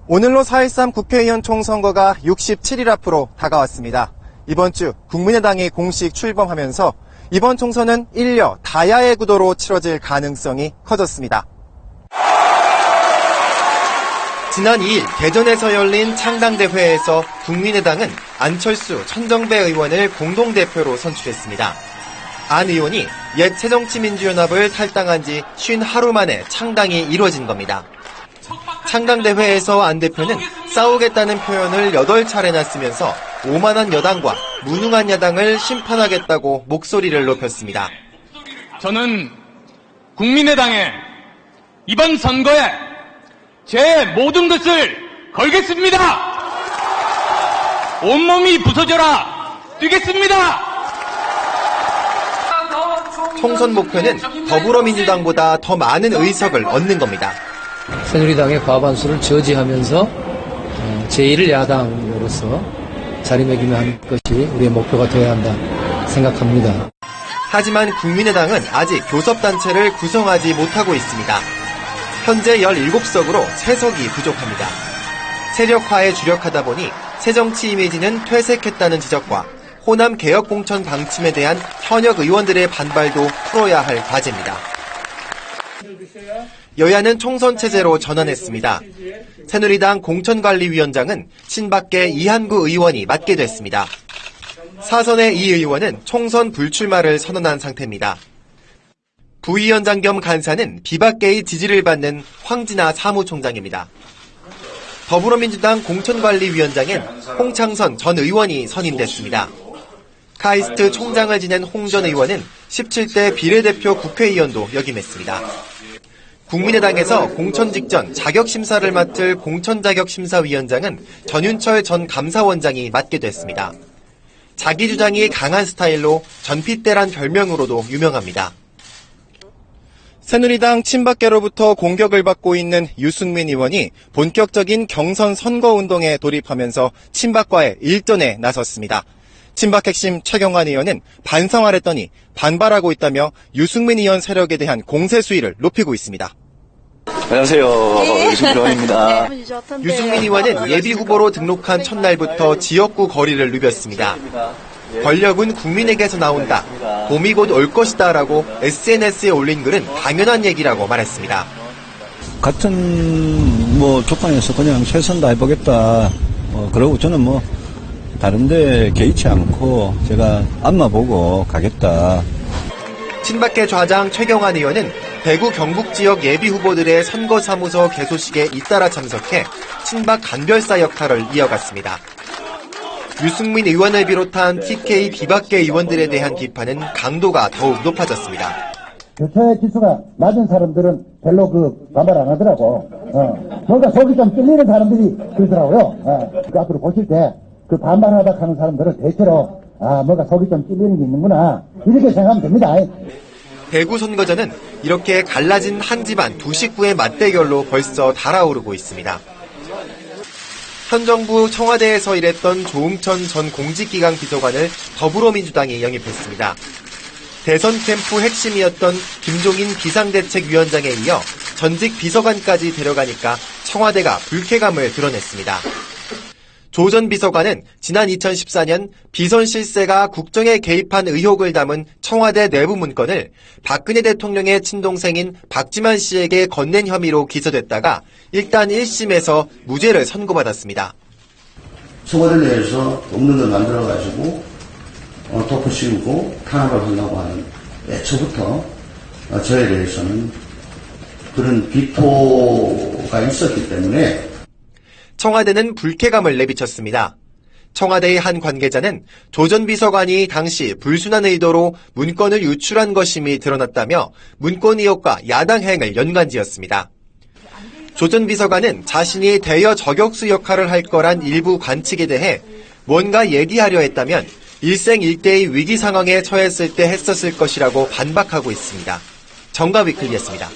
오늘로 4.13 국회의원 총선거가 67일 앞으로 다가왔습니다. 이번 주 국민의당이 공식 출범하면서 이번 총선은 일려 다야의 구도로 치러질 가능성이 커졌습니다. 지난 2일 대전에서 열린 창당대회에서 국민의당은 안철수, 천정배 의원을 공동대표로 선출했습니다. 안 의원이 옛 새정치민주연합을 탈당한 지 50하루 만에 창당이 이루어진 겁니다. 창당대회에서 안 대표는 싸우겠다는 표현을 8차례나 쓰면서 오만한 여당과 무능한 야당을 심판하겠다고 목소리를 높였습니다. 저는 국민의당에 이번 선거에 제 모든 것을 걸겠습니다. 온몸이 부서져라 뛰겠습니다. 총선 목표는 더불어민주당보다 더 많은 의석을 얻는 겁니다. 새누리당의 과반수를 저지하면서 제1의 야당으로서 자리매김하는 것이 우리의 목표가 되어야 한다 생각합니다. 하지만 국민의당은 아직 교섭단체를 구성하지 못하고 있습니다. 현재 17석으로 3석이 부족합니다. 세력화에 주력하다 보니 새정치 이미지는 퇴색했다는 지적과 호남 개혁 공천 방침에 대한 현역 의원들의 반발도 풀어야 할 과제입니다. 여야는 총선 체제로 전환했습니다. 새누리당 공천관리위원장은 친박계 이한구 의원이 맡게 됐습니다. 사선의 이 의원은 총선 불출마를 선언한 상태입니다. 부위원장 겸 간사는 비박계의 지지를 받는 황진아 사무총장입니다. 더불어민주당 공천관리위원장엔 홍창선 전 의원이 선임됐습니다. 카이스트 총장을 지낸 홍 전 의원은 17대 비례대표 국회의원도 역임했습니다. 국민의당에서 공천 직전 자격심사를 맡을 공천자격심사위원장은 전윤철 전 감사원장이 맡게 됐습니다. 자기 주장이 강한 스타일로 전핏대란 별명으로도 유명합니다. 새누리당 친박계로부터 공격을 받고 있는 유승민 의원이 본격적인 경선 선거운동에 돌입하면서 친박과의 일전에 나섰습니다. 친박 핵심 최경환 의원은 반성하랬더니 반발하고 있다며 유승민 의원 세력에 대한 공세 수위를 높이고 있습니다. 안녕하세요. 유승민 의원입니다. 유승민 의원은 예비후보로 등록한 첫날부터 지역구 거리를 누볐습니다. 권력은 국민에게서 나온다. 봄이 곧 올 것이다 라고 SNS에 올린 글은 당연한 얘기라고 말했습니다. 같은 조건에서 그냥 최선 다해보겠다. 그러고 저는 다른데 개의치 않고 제가 앞만 보고 가겠다. 친박계 좌장 최경환 의원은 대구 경북 지역 예비후보들의 선거사무소 개소식에 잇따라 참석해 친박 간별사 역할을 이어갔습니다. 유승민 의원을 비롯한 TK 비박계 의원들에 대한 비판은 강도가 더욱 높아졌습니다. 교체 지수가 낮은 사람들은 별로 반발 안 하더라고. 뭔가 속이 좀 찔리는 사람들이 그러더라고요. 앞으로 보실 때 반발하다 하는 사람들은 대체로 뭔가 속이 좀 찔리는 게 있는구나 이렇게 생각하면 됩니다. 대구 선거전은 이렇게 갈라진 한 집안 두 식구의 맞대결로 벌써 달아오르고 있습니다. 현 정부 청와대에서 일했던 조응천 전 공직기강 비서관을 더불어민주당이 영입했습니다. 대선 캠프 핵심이었던 김종인 비상대책위원장에 이어 전직 비서관까지 데려가니까 청와대가 불쾌감을 드러냈습니다. 조 전 비서관은 지난 2014년 비선 실세가 국정에 개입한 의혹을 담은 청와대 내부 문건을 박근혜 대통령의 친동생인 박지만 씨에게 건넨 혐의로 기소됐다가 일단 1심에서 무죄를 선고받았습니다. 청와대 내에서 없는 걸 만들어가지고 덮어 씌우고 탄압을 하려고 하는 애초부터 저에 대해서는 그런 비토가 있었기 때문에 청와대는 불쾌감을 내비쳤습니다. 청와대의 한 관계자는 조 전 비서관이 당시 불순한 의도로 문건을 유출한 것임이 드러났다며 문건 의혹과 야당 행을 연관지었습니다. 조 전 비서관은 자신이 대여 저격수 역할을 할 거란 일부 관측에 대해 뭔가 얘기하려 했다면 일생일대의 위기 상황에 처했을 때 했었을 것이라고 반박하고 있습니다. 정가위클리였습니다.